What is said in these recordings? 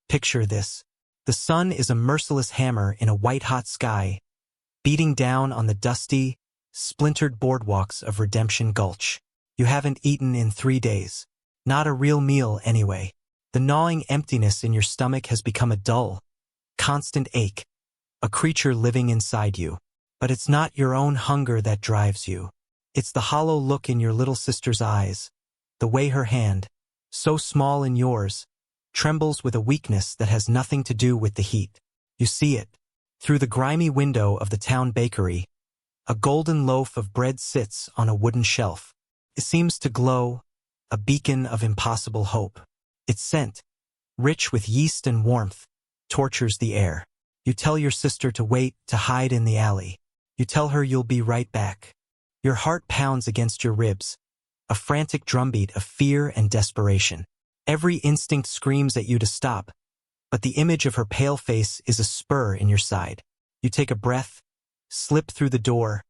Picture this. The sun is a merciless hammer in a white-hot sky, beating down on the dusty, splintered boardwalks of Redemption Gulch. You haven't eaten in 3 days. Not a real meal, anyway. The gnawing emptiness in your stomach has become a dull, constant ache, a creature living inside you. But it's not your own hunger that drives you. It's the hollow look in your little sister's eyes, the way her hand, so small in yours, trembles with a weakness that has nothing to do with the heat. You see it. Through the grimy window of the town bakery, a golden loaf of bread sits on a wooden shelf. It seems to glow, a beacon of impossible hope. Its scent, rich with yeast and warmth, tortures the air. You tell your sister to wait, to hide in the alley. You tell her you'll be right back. Your heart pounds against your ribs, a frantic drumbeat of fear and desperation. Every instinct screams at you to stop, but the image of her pale face is a spur in your side. You take a breath, slip through the door,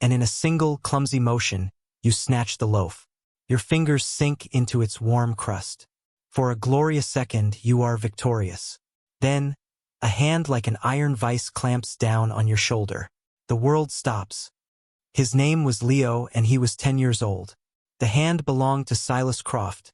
and in a single clumsy motion, you snatch the loaf. Your fingers sink into its warm crust. For a glorious second, you are victorious. Then, a hand like an iron vice clamps down on your shoulder. The world stops. His name was Leo, and he was 10 years old. The hand belonged to Silas Croft,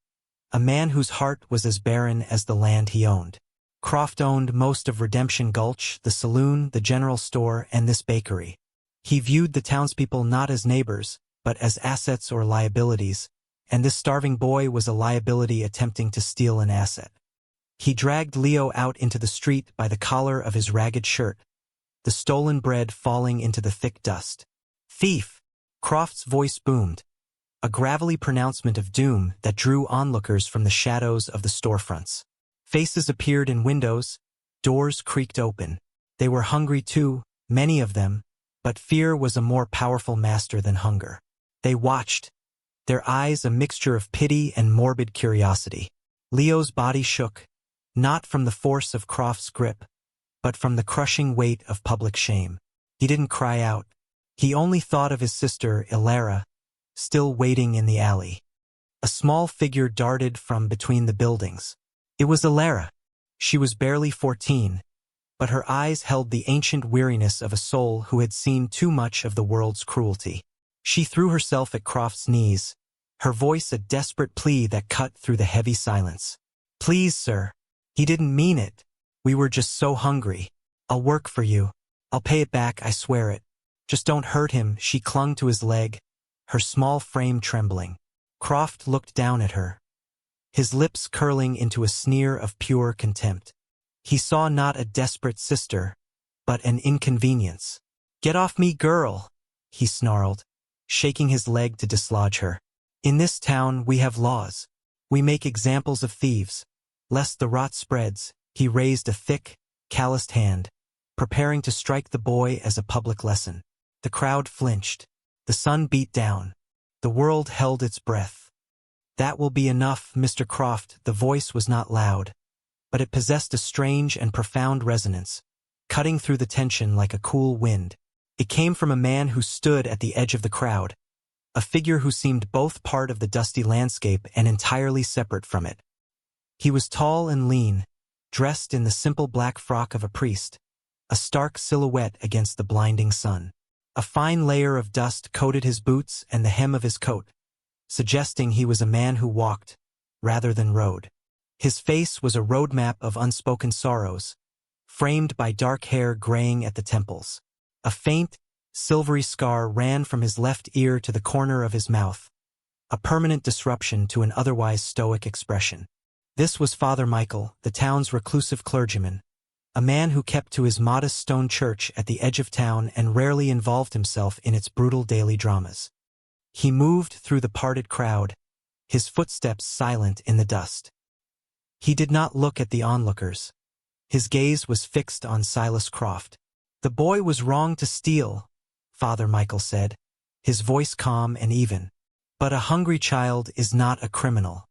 a man whose heart was as barren as the land he owned. Croft owned most of Redemption Gulch, the saloon, the general store, and this bakery. He viewed the townspeople not as neighbors, but as assets or liabilities, and this starving boy was a liability attempting to steal an asset. He dragged Leo out into the street by the collar of his ragged shirt, the stolen bread falling into the thick dust. "Thief!" Croft's voice boomed, a gravelly pronouncement of doom that drew onlookers from the shadows of the storefronts. Faces appeared in windows, doors creaked open. They were hungry too, many of them, but fear was a more powerful master than hunger. They watched, their eyes a mixture of pity and morbid curiosity. Leo's body shook, not from the force of Croft's grip, but from the crushing weight of public shame. He didn't cry out. He only thought of his sister, Ilara, still waiting in the alley. A small figure darted from between the buildings. It was Ilara. She was barely 14, but her eyes held the ancient weariness of a soul who had seen too much of the world's cruelty. She threw herself at Croft's knees, her voice a desperate plea that cut through the heavy silence. "Please, sir. He didn't mean it. We were just so hungry. I'll work for you. I'll pay it back, I swear it. Just don't hurt him." She clung to his leg, her small frame trembling. Croft looked down at her, his lips curling into a sneer of pure contempt. He saw not a desperate sister, but an inconvenience. "Get off me, girl," he snarled, shaking his leg to dislodge her. "In this town we have laws. We make examples of thieves. Lest the rot spreads." He raised a thick, calloused hand, preparing to strike the boy as a public lesson. The crowd flinched. The sun beat down. The world held its breath. "That will be enough, Mr. Croft." The voice was not loud, but it possessed a strange and profound resonance, cutting through the tension like a cool wind. It came from a man who stood at the edge of the crowd, a figure who seemed both part of the dusty landscape and entirely separate from it. He was tall and lean, dressed in the simple black frock of a priest, a stark silhouette against the blinding sun. A fine layer of dust coated his boots and the hem of his coat, suggesting he was a man who walked, rather than rode. His face was a roadmap of unspoken sorrows, framed by dark hair graying at the temples. A faint, silvery scar ran from his left ear to the corner of his mouth, a permanent disruption to an otherwise stoic expression. This was Father Michael, the town's reclusive clergyman, a man who kept to his modest stone church at the edge of town and rarely involved himself in its brutal daily dramas. He moved through the parted crowd, his footsteps silent in the dust. He did not look at the onlookers. His gaze was fixed on Silas Croft. "The boy was wrong to steal," Father Michael said, his voice calm and even. "But a hungry child is not a criminal.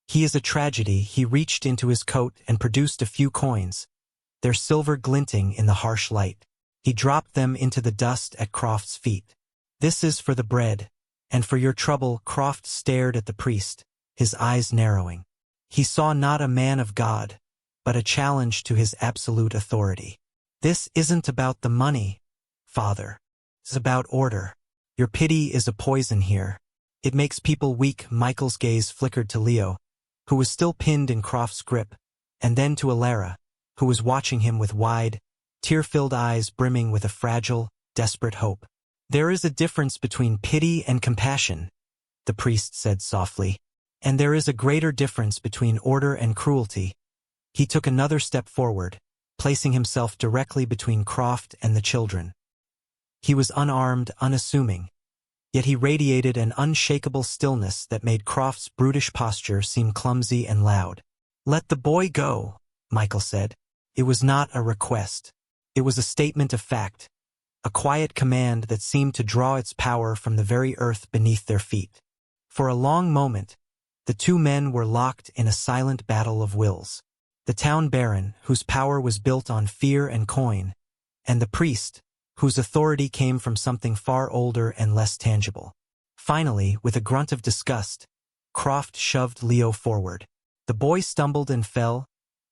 He is a tragedy." He reached into his coat and produced a few coins, their silver glinting in the harsh light. He dropped them into the dust at Croft's feet. "This is for the bread, and for your trouble." Croft stared at the priest, his eyes narrowing. He saw not a man of God, but a challenge to his absolute authority. This isn't about the money, Father. It's about order. Your pity is a poison here. It makes people weak. Michael's gaze flickered to Leo, who was still pinned in Croft's grip, and then to Alara, who was watching him with wide, tear-filled eyes brimming with a fragile, desperate hope. There is a difference between pity and compassion, the priest said softly, and there is a greater difference between order and cruelty. He took another step forward, placing himself directly between Croft and the children. He was unarmed, unassuming, yet he radiated an unshakable stillness that made Croft's brutish posture seem clumsy and loud. "Let the boy go," Michael said. It was not a request. It was a statement of fact, a quiet command that seemed to draw its power from the very earth beneath their feet. For a long moment, the two men were locked in a silent battle of wills. The town baron, whose power was built on fear and coin, and the priest, whose authority came from something far older and less tangible. Finally, with a grunt of disgust, Croft shoved Leo forward. The boy stumbled and fell,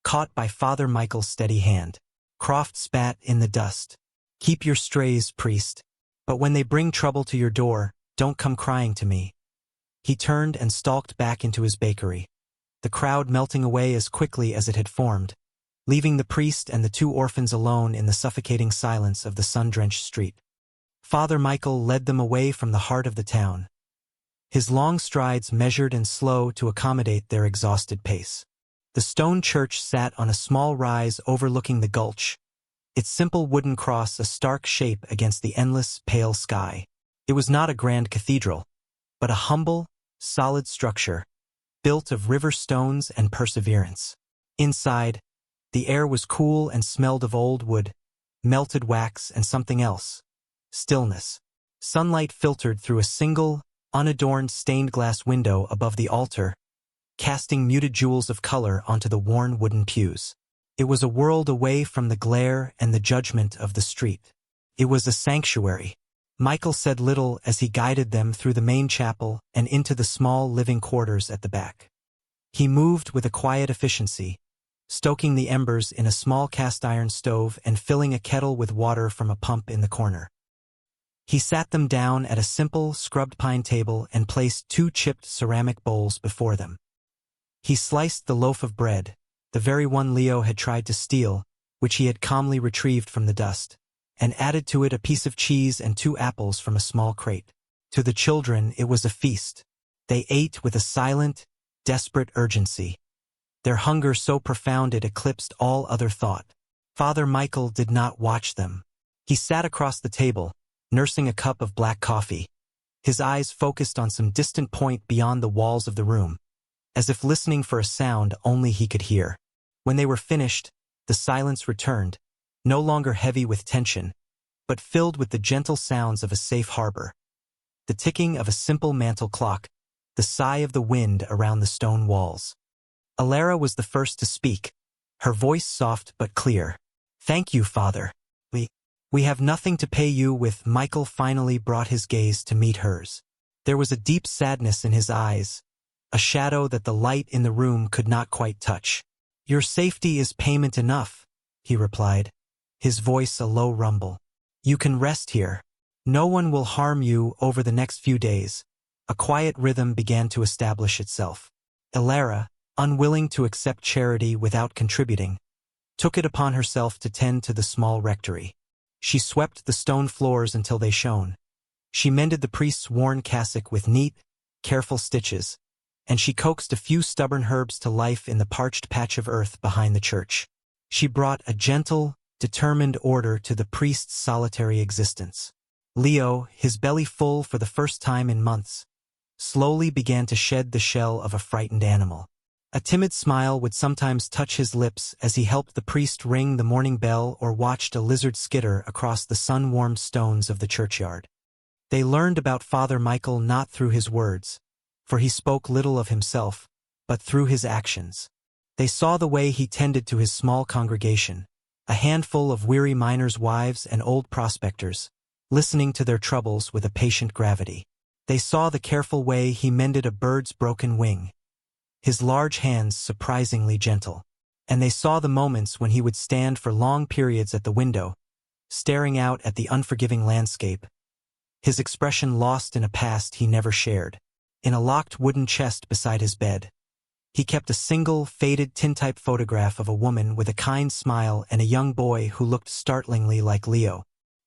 caught by Father Michael's steady hand. Croft spat in the dust. "Keep your strays, priest. But when they bring trouble to your door, don't come crying to me." He turned and stalked back into his bakery, the crowd melting away as quickly as it had formed, leaving the priest and the two orphans alone in the suffocating silence of the sun-drenched street. Father Michael led them away from the heart of the town, his long strides measured and slow to accommodate their exhausted pace. The stone church sat on a small rise overlooking the gulch, its simple wooden cross a stark shape against the endless, pale sky. It was not a grand cathedral, but a humble, solid structure, built of river stones and perseverance. Inside, the air was cool and smelled of old wood, melted wax and something else: stillness. Sunlight filtered through a single, unadorned stained glass window above the altar, casting muted jewels of color onto the worn wooden pews. It was a world away from the glare and the judgment of the street. It was a sanctuary. Michael said little as he guided them through the main chapel and into the small living quarters at the back. He moved with a quiet efficiency, stoking the embers in a small cast-iron stove and filling a kettle with water from a pump in the corner. He sat them down at a simple, scrubbed pine table and placed two chipped ceramic bowls before them. He sliced the loaf of bread, the very one Leo had tried to steal, which he had calmly retrieved from the dust, and added to it a piece of cheese and 2 apples from a small crate. To the children, it was a feast. They ate with a silent, desperate urgency, their hunger so profound it eclipsed all other thought. Father Michael did not watch them. He sat across the table, nursing a cup of black coffee, his eyes focused on some distant point beyond the walls of the room, as if listening for a sound only he could hear. When they were finished, the silence returned, no longer heavy with tension, but filled with the gentle sounds of a safe harbor. The ticking of a simple mantel clock, the sigh of the wind around the stone walls. Alara was the first to speak, her voice soft but clear. "Thank you, Father. We have nothing to pay you with." Michael finally brought his gaze to meet hers. There was a deep sadness in his eyes, a shadow that the light in the room could not quite touch. "Your safety is payment enough," he replied, his voice a low rumble. "You can rest here. No one will harm you over the next few days." A quiet rhythm began to establish itself. Alara, unwilling to accept charity without contributing, took it upon herself to tend to the small rectory. She swept the stone floors until they shone. She mended the priest's worn cassock with neat, careful stitches, and she coaxed a few stubborn herbs to life in the parched patch of earth behind the church. She brought a gentle, determined order to the priest's solitary existence. Leo, his belly full for the first time in months, slowly began to shed the shell of a frightened animal. A timid smile would sometimes touch his lips as he helped the priest ring the morning bell or watched a lizard skitter across the sun-warmed stones of the churchyard. They learned about Father Michael not through his words, for he spoke little of himself, but through his actions. They saw the way he tended to his small congregation, a handful of weary miners' wives and old prospectors, listening to their troubles with a patient gravity. They saw the careful way he mended a bird's broken wing, his large hands surprisingly gentle. and they saw the moments when he would stand for long periods at the window, staring out at the unforgiving landscape, his expression lost in a past he never shared. In a locked wooden chest beside his bed, he kept a single, faded tintype photograph of a woman with a kind smile and a young boy who looked startlingly like Leo.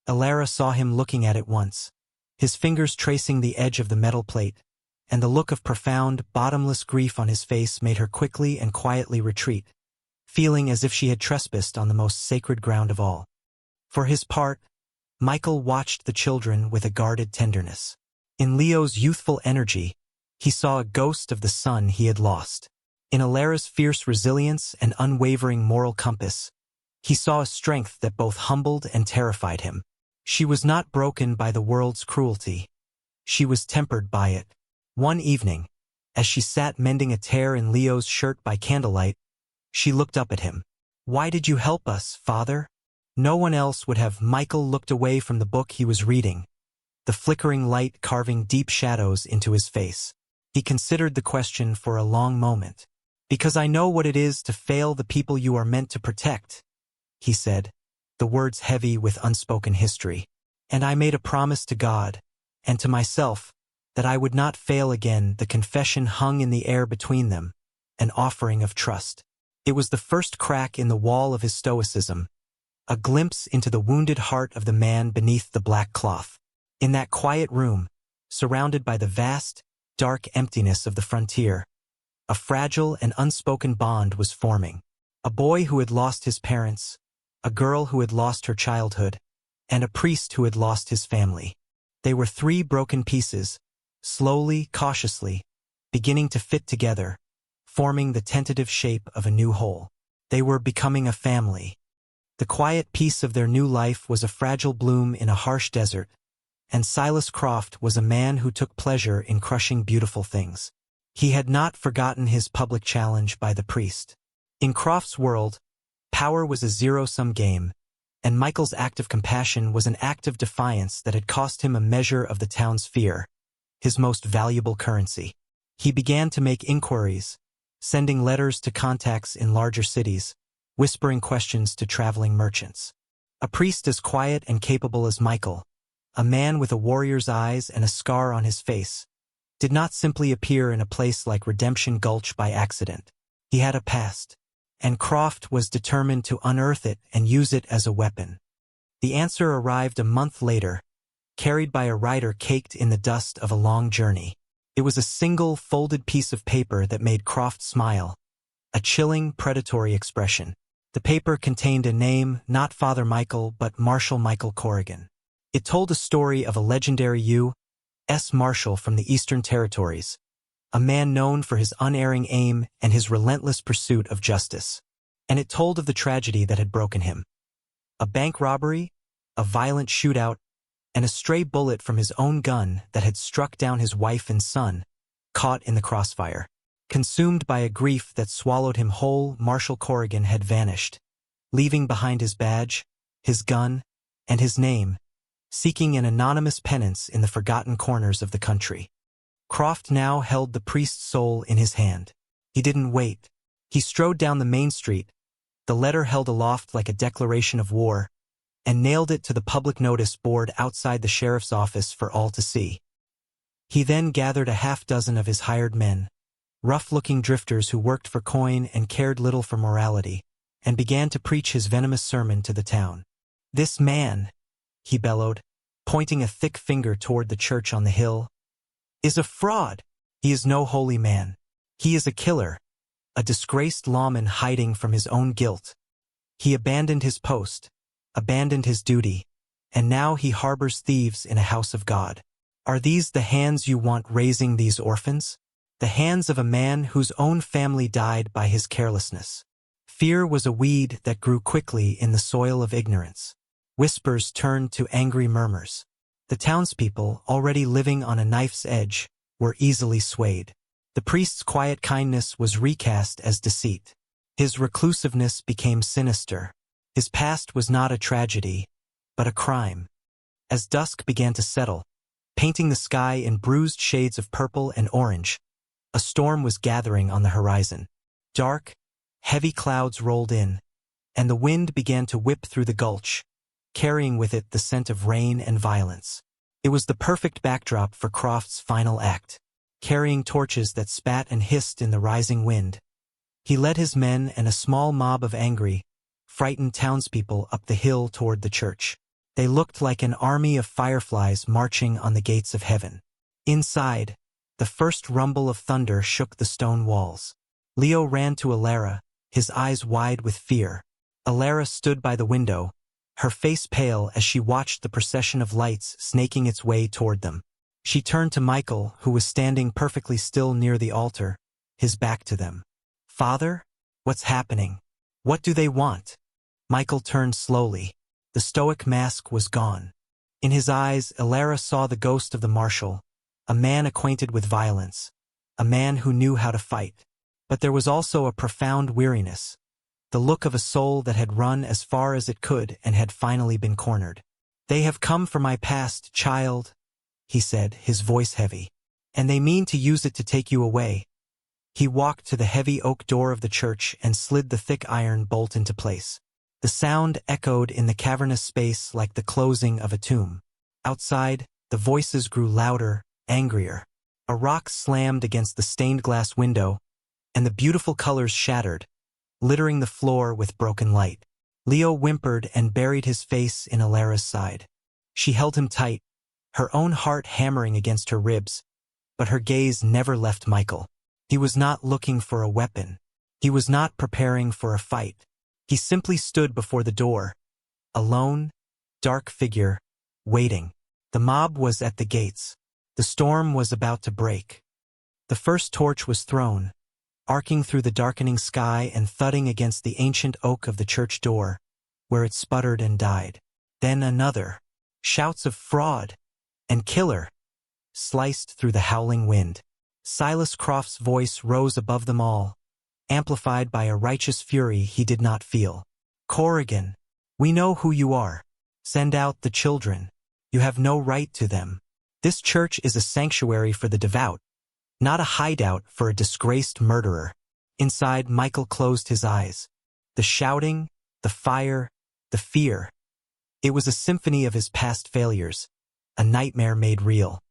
Alara saw him looking at it once, his fingers tracing the edge of the metal plate, and the look of profound, bottomless grief on his face made her quickly and quietly retreat, feeling as if she had trespassed on the most sacred ground of all. For his part, Michael watched the children with a guarded tenderness. In Leo's youthful energy, he saw a ghost of the son he had lost. In Alara's fierce resilience and unwavering moral compass, he saw a strength that both humbled and terrified him. She was not broken by the world's cruelty. She was tempered by it. One evening, as she sat mending a tear in Leo's shirt by candlelight, she looked up at him. "Why did you help us, Father?" No one else would have. Michael looked away from the book he was reading, the flickering light carving deep shadows into his face. He considered the question for a long moment. "Because I know what it is to fail the people you are meant to protect," he said, the words heavy with unspoken history. "And I made a promise to God, and to myself, that I would not fail again." The confession hung in the air between them, an offering of trust. It was the first crack in the wall of his stoicism, a glimpse into the wounded heart of the man beneath the black cloth. In that quiet room, surrounded by the vast, dark emptiness of the frontier, a fragile and unspoken bond was forming. A boy who had lost his parents, a girl who had lost her childhood, and a priest who had lost his family. They were three broken pieces, slowly, cautiously, beginning to fit together, forming the tentative shape of a new whole. They were becoming a family. The quiet peace of their new life was a fragile bloom in a harsh desert, and Silas Croft was a man who took pleasure in crushing beautiful things. He had not forgotten his public challenge by the priest. In Croft's world, power was a zero-sum game, and Michael's act of compassion was an act of defiance that had cost him a measure of the town's fear, his most valuable currency. He began to make inquiries, sending letters to contacts in larger cities, whispering questions to traveling merchants. A priest as quiet and capable as Michael, a man with a warrior's eyes and a scar on his face, did not simply appear in a place like Redemption Gulch by accident. He had a past, and Croft was determined to unearth it and use it as a weapon. The answer arrived a month later, carried by a rider caked in the dust of a long journey. It was a single, folded piece of paper that made Croft smile, a chilling, predatory expression. The paper contained a name, not Father Michael, but Marshal Michael Corrigan. It told a story of a legendary U.S. Marshal from the Eastern Territories, a man known for his unerring aim and his relentless pursuit of justice. And it told of the tragedy that had broken him. A bank robbery, a violent shootout, and a stray bullet from his own gun that had struck down his wife and son, caught in the crossfire. Consumed by a grief that swallowed him whole, Marshal Corrigan had vanished, leaving behind his badge, his gun, and his name, seeking an anonymous penance in the forgotten corners of the country. Croft now held the priest's soul in his hand. He didn't wait. He strode down the main street, the letter held aloft like a declaration of war, and nailed it to the public notice board outside the sheriff's office for all to see. He then gathered a half-dozen of his hired men, rough-looking drifters who worked for coin and cared little for morality, and began to preach his venomous sermon to the town. "This man," he bellowed, pointing a thick finger toward the church on the hill, "is a fraud. He is no holy man. He is a killer, a disgraced lawman hiding from his own guilt. He abandoned his post, abandoned his duty, and now he harbors thieves in a house of God. Are these the hands you want raising these orphans? The hands of a man whose own family died by his carelessness." Fear was a weed that grew quickly in the soil of ignorance. Whispers turned to angry murmurs. The townspeople, already living on a knife's edge, were easily swayed. The priest's quiet kindness was recast as deceit. His reclusiveness became sinister. His past was not a tragedy, but a crime. As dusk began to settle, painting the sky in bruised shades of purple and orange, a storm was gathering on the horizon. Dark, Heavy clouds rolled in, and the wind began to whip through the gulch, carrying with it the scent of rain and violence. It was the perfect backdrop for Croft's final act. Carrying torches that spat and hissed in the rising wind, he led his men and a small mob of angry, frightened townspeople up the hill toward the church. They looked like an army of fireflies marching on the gates of heaven. Inside, the first rumble of thunder shook the stone walls. Leo ran to Alara, his eyes wide with fear. Alara stood by the window, her face pale as she watched the procession of lights snaking its way toward them. She turned to Michael, who was standing perfectly still near the altar, his back to them. "Father? What's happening? What do they want?" Michael turned slowly. The stoic mask was gone. In his eyes, Alara saw the ghost of the marshal, a man acquainted with violence, a man who knew how to fight. But there was also a profound weariness, the look of a soul that had run as far as it could and had finally been cornered. "They have come for my past, child," he said, his voice heavy, "and they mean to use it to take you away." He walked to the heavy oak door of the church and slid the thick iron bolt into place. The sound echoed in the cavernous space like the closing of a tomb. Outside, the voices grew louder, angrier. A rock slammed against the stained glass window, and the beautiful colors shattered, littering the floor with broken light. Leo whimpered and buried his face in Alara's side. She held him tight, her own heart hammering against her ribs, but her gaze never left Michael. He was not looking for a weapon. He was not preparing for a fight. He simply stood before the door, a lone, dark figure, waiting. The mob was at the gates. The storm was about to break. The first torch was thrown, arcing through the darkening sky and thudding against the ancient oak of the church door, where it sputtered and died. Then another. Shouts of "Fraud" and "Killer" sliced through the howling wind. Silas Croft's voice rose above them all, amplified by a righteous fury he did not feel. "Corrigan, we know who you are. Send out the children. You have no right to them. This church is a sanctuary for the devout, not a hideout for a disgraced murderer." Inside, Michael closed his eyes. The shouting, the fire, the fear. It was a symphony of his past failures, a nightmare made real.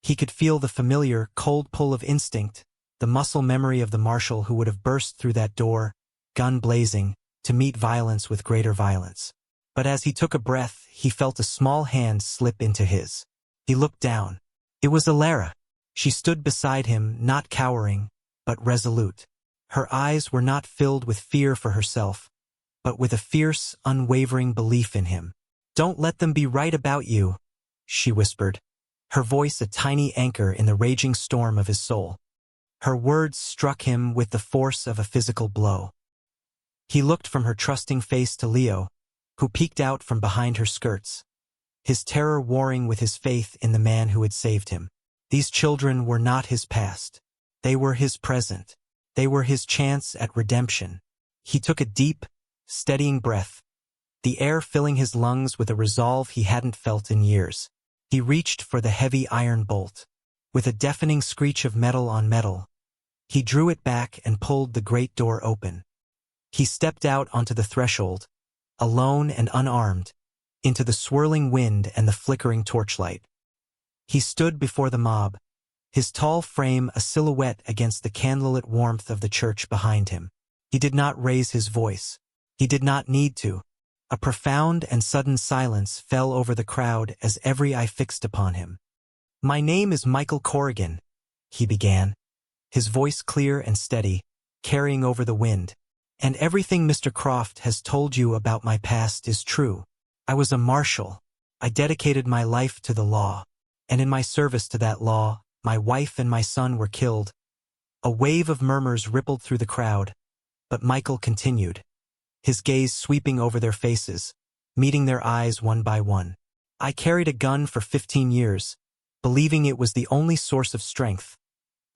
He could feel the familiar, cold pull of instinct, the muscle memory of the marshal who would have burst through that door, gun blazing, to meet violence with greater violence. But as he took a breath, he felt a small hand slip into his. He looked down. It was Alara. She stood beside him, not cowering, but resolute. Her eyes were not filled with fear for herself, but with a fierce, unwavering belief in him. "Don't let them be right about you," she whispered, her voice a tiny anchor in the raging storm of his soul. Her words struck him with the force of a physical blow. He looked from her trusting face to Leo, who peeked out from behind her skirts, his terror warring with his faith in the man who had saved him. These children were not his past. They were his present. They were his chance at redemption. He took a deep, steadying breath, the air filling his lungs with a resolve he hadn't felt in years. He reached for the heavy iron bolt. With a deafening screech of metal on metal, he drew it back and pulled the great door open. He stepped out onto the threshold, alone and unarmed, into the swirling wind and the flickering torchlight. He stood before the mob, his tall frame a silhouette against the candlelit warmth of the church behind him. He did not raise his voice. He did not need to. A profound and sudden silence fell over the crowd as every eye fixed upon him. "My name is Michael Corrigan," he began, his voice clear and steady, carrying over the wind. "And everything Mr. Croft has told you about my past is true. I was a marshal. I dedicated my life to the law. And in my service to that law, my wife and my son were killed." A wave of murmurs rippled through the crowd, but Michael continued, his gaze sweeping over their faces, meeting their eyes one by one. "I carried a gun for 15 years, believing it was the only source of strength,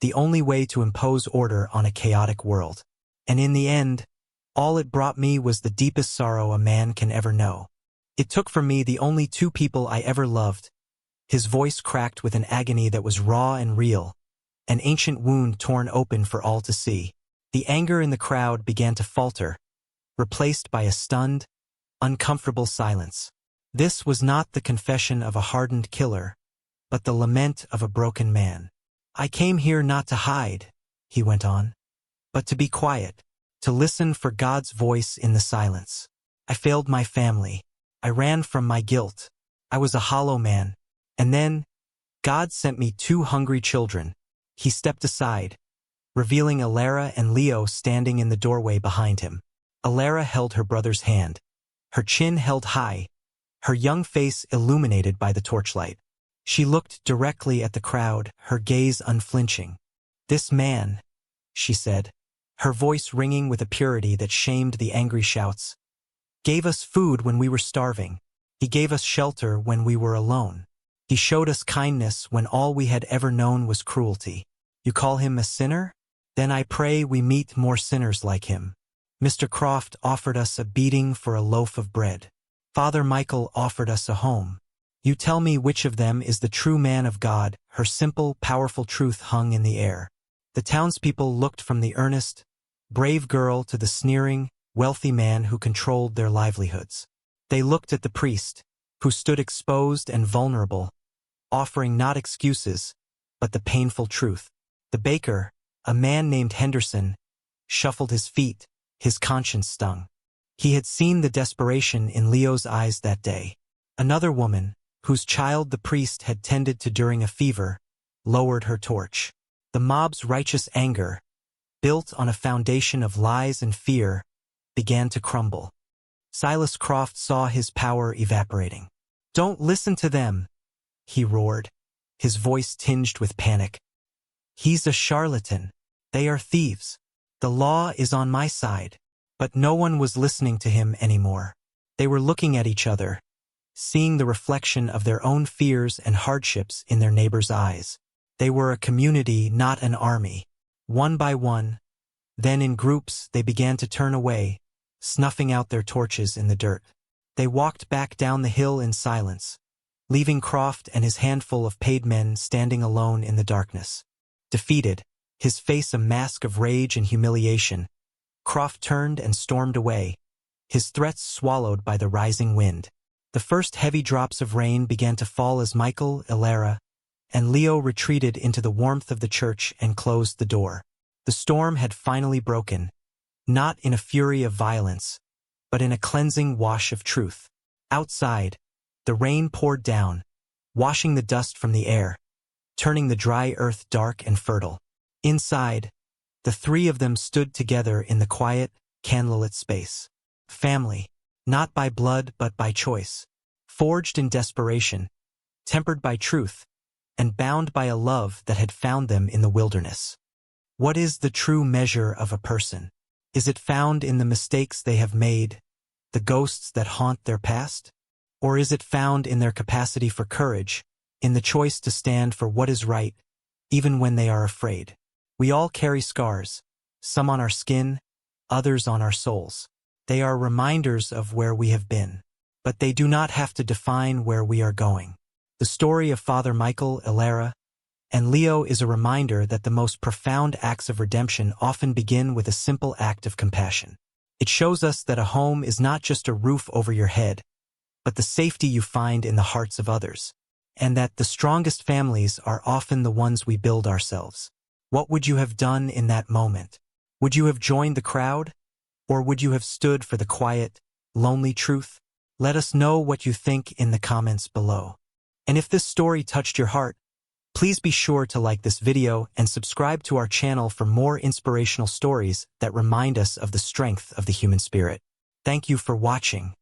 the only way to impose order on a chaotic world. And in the end, all it brought me was the deepest sorrow a man can ever know. It took from me the only two people I ever loved." His voice cracked with an agony that was raw and real, an ancient wound torn open for all to see. The anger in the crowd began to falter, replaced by a stunned, uncomfortable silence. This was not the confession of a hardened killer, but the lament of a broken man. "I came here not to hide," he went on, "but to be quiet, to listen for God's voice in the silence. I failed my family. I ran from my guilt. I was a hollow man. And then, God sent me 2 hungry children." He stepped aside, revealing Alara and Leo standing in the doorway behind him. Alara held her brother's hand, her chin held high, her young face illuminated by the torchlight. She looked directly at the crowd, her gaze unflinching. "This man," she said, her voice ringing with a purity that shamed the angry shouts, "gave us food when we were starving. He gave us shelter when we were alone. He showed us kindness when all we had ever known was cruelty. You call him a sinner? Then I pray we meet more sinners like him. Mr. Croft offered us a beating for a loaf of bread. Father Michael offered us a home. You tell me which of them is the true man of God." Her simple, powerful truth hung in the air. The townspeople looked from the earnest, brave girl to the sneering, wealthy man who controlled their livelihoods. They looked at the priest, who stood exposed and vulnerable, offering not excuses, but the painful truth. The baker, a man named Henderson, shuffled his feet, his conscience stung. He had seen the desperation in Leo's eyes that day. Another woman, whose child the priest had tended to during a fever, lowered her torch. The mob's righteous anger, built on a foundation of lies and fear, began to crumble. Silas Croft saw his power evaporating. "Don't listen to them," he roared, his voice tinged with panic. "He's a charlatan. They are thieves. The law is on my side." But no one was listening to him anymore. They were looking at each other, seeing the reflection of their own fears and hardships in their neighbors' eyes. They were a community, not an army. One by one, then in groups, they began to turn away, snuffing out their torches in the dirt. They walked back down the hill in silence, leaving Croft and his handful of paid men standing alone in the darkness. Defeated, his face a mask of rage and humiliation, Croft turned and stormed away, his threats swallowed by the rising wind. The first heavy drops of rain began to fall as Michael, Alara, and Leo retreated into the warmth of the church and closed the door. The storm had finally broken, not in a fury of violence, but in a cleansing wash of truth. Outside, the rain poured down, washing the dust from the air, turning the dry earth dark and fertile. Inside, the 3 of them stood together in the quiet, candlelit space. Family, not by blood but by choice, forged in desperation, tempered by truth, and bound by a love that had found them in the wilderness. What is the true measure of a person? Is it found in the mistakes they have made, the ghosts that haunt their past? Or is it found in their capacity for courage, in the choice to stand for what is right, even when they are afraid? We all carry scars, some on our skin, others on our souls. They are reminders of where we have been, but they do not have to define where we are going. The story of Father Michael, Alara, and Leo is a reminder that the most profound acts of redemption often begin with a simple act of compassion. It shows us that a home is not just a roof over your head, but the safety you find in the hearts of others, and that the strongest families are often the ones we build ourselves. What would you have done in that moment? Would you have joined the crowd? Or would you have stood for the quiet, lonely truth? Let us know what you think in the comments below. And if this story touched your heart, please be sure to like this video and subscribe to our channel for more inspirational stories that remind us of the strength of the human spirit. Thank you for watching.